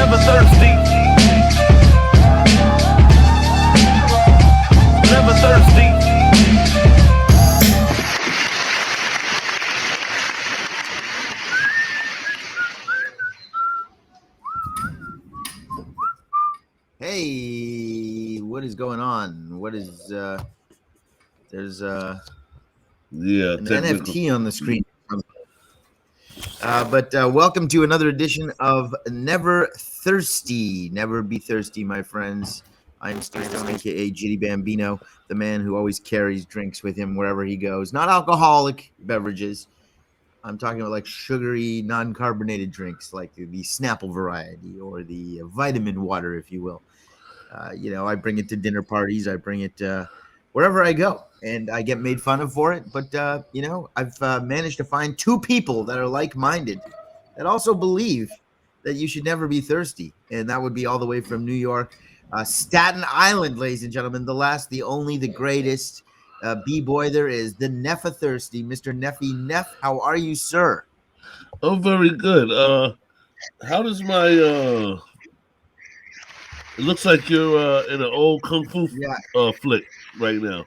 Never thirsty. Never thirsty. Hey, what is going on? What is there's an NFT on the screen. But welcome to another edition of Never Thirsty. Never be thirsty, my friends. I'm Stu Stone, aka Jitty Bambino, the man who always carries drinks with him wherever he goes. Not alcoholic beverages. I'm talking about like sugary, non-carbonated drinks, like the Snapple variety or the vitamin water, if you will. I bring it to dinner parties. I bring it wherever I go, and I get made fun of for it. But I've managed to find two people that are like-minded, that also believe that you should never be thirsty, and that would be all the way from New York, Staten Island, ladies and gentlemen. The last, the only, the greatest b-boy there is, the NVRThirsty, Mr. Neffy Neff. How are you, sir? Oh, very good. How does my it looks like you're in an old kung fu flick right now.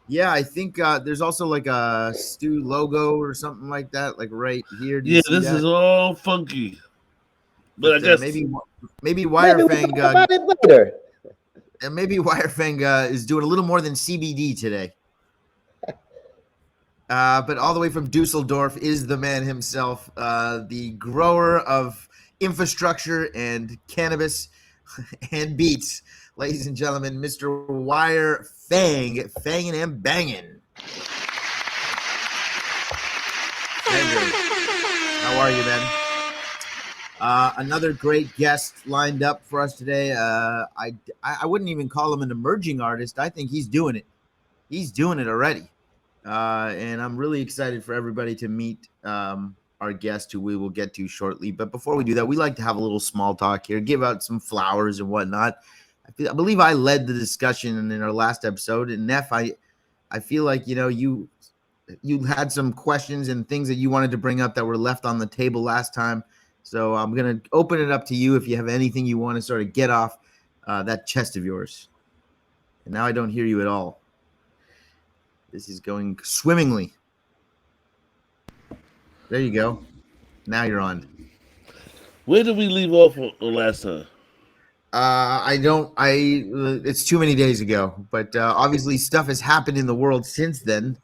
Yeah, I think there's also like a Stu logo or something like that, like right here. Do you Yeah, see this that? is all funky. But I guess maybe Maybe WireFang we'll talk about it later. and maybe WireFang is doing a little more than CBD today. But all the way from Dusseldorf is the man himself, the grower of infrastructure and cannabis and beats, ladies and gentlemen, Mr. WireFang, fanging and banging. How are you, man? Another great guest lined up for us today. I wouldn't even call him an emerging artist. I think he's doing it. He's doing it already. And I'm really excited for everybody to meet our guest, who we will get to shortly. But before we do that, we like to have a little small talk here, give out some flowers and whatnot. I believe I led the discussion in our last episode. And Neff, I feel like, you had some questions and things that you wanted to bring up that were left on the table last time. So I'm going to open it up to you if you have anything you want to sort of get off that chest of yours. And now I don't hear you at all. This is going swimmingly. There you go. Now you're on. Where did we leave off last time? It's too many days ago, but obviously stuff has happened in the world since then.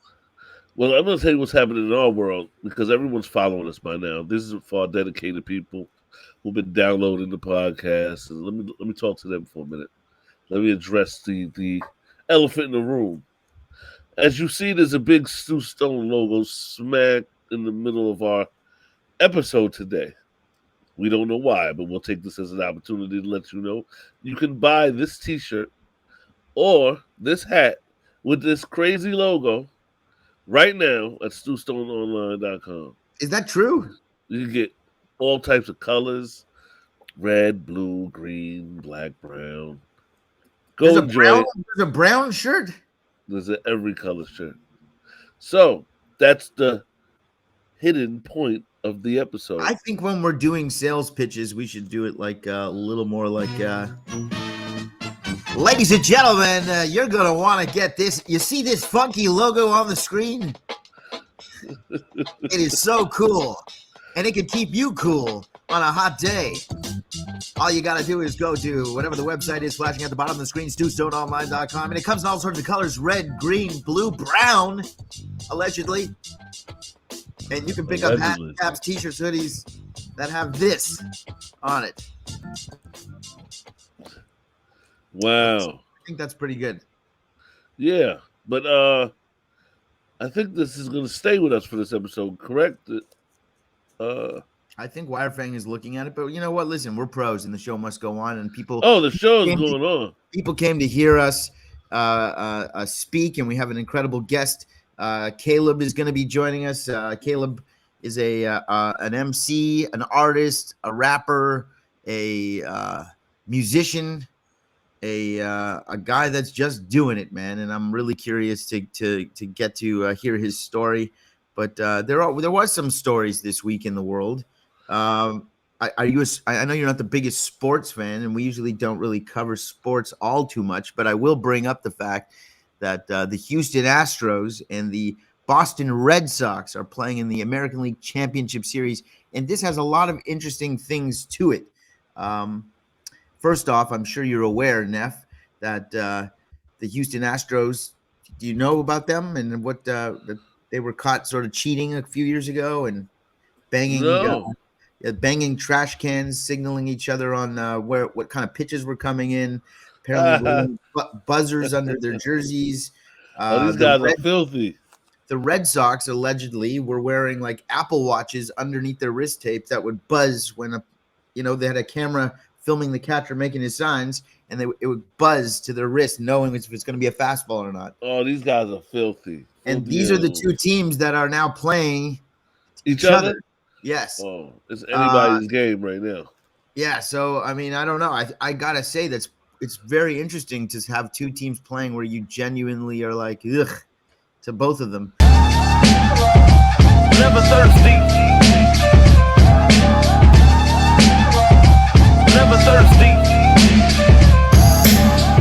Well, I'm going to tell you what's happening in our world, because everyone's following us by now. This is for our dedicated people who've been downloading the podcast. And let me talk to them for a minute. Let me address the elephant in the room. As you see, there's a big Stu Stone logo smack in the middle of our episode today. We don't know why, but we'll take this as an opportunity to let you know. You can buy this t-shirt or this hat with this crazy logo right now at StuStoneOnline.com. Is that true? You can get all types of colors: red, blue, green, black, brown. Go enjoy it. There's a brown shirt? There's an every color shirt. So that's the hidden point of the episode. I think when we're doing sales pitches, we should do it like a little more like, ladies and gentlemen, you're going to want to get this. You see this funky logo on the screen? It is so cool. And it can keep you cool on a hot day. All you got to do is go to whatever the website is flashing at the bottom of the screen, StuStoneOnline.com. And it comes in all sorts of colors: red, green, blue, brown, allegedly. And you can pick up hats, caps, t-shirts, hoodies that have this on it. Wow. I think that's pretty good. Yeah, but I think this is going to stay with us for this episode, correct? I think WireFang is looking at it, but you know what? Listen, we're pros, and the show must go on. And people. Oh, the show is going on. People came to hear us speak, and we have an incredible guest. Caleb is going to be joining us. Caleb is an MC, an artist, a rapper, a musician, a guy that's just doing it, man. And I'm really curious to get to hear his story. But there was some stories this week in the world. are you? I know you're not the biggest sports fan, and we usually don't really cover sports all too much. But I will bring up the fact that the Houston Astros and the Boston Red Sox are playing in the American League Championship Series, and this has a lot of interesting things to it. First off, I'm sure you're aware, Neff, that the Houston Astros. Do you know about them and what that they were caught sort of cheating a few years ago and banging No. banging trash cans, signaling each other on what kind of pitches were coming in. Apparently, Oh, buzzers under their jerseys. these The guys are filthy. Red Sox allegedly were wearing like Apple watches underneath their wrist tape that would buzz when they had a camera filming the catcher making his signs, and it would buzz to their wrist, knowing if it's going to be a fastball or not. Oh, these guys are filthy. And Filthy these are the animals. two teams that are now playing Each other? Yes. Oh, it's anybody's game right now. Yeah. So I mean, I don't know. I gotta say it's very interesting to have two teams playing where you genuinely are like, ugh, to both of them. Never thirsty.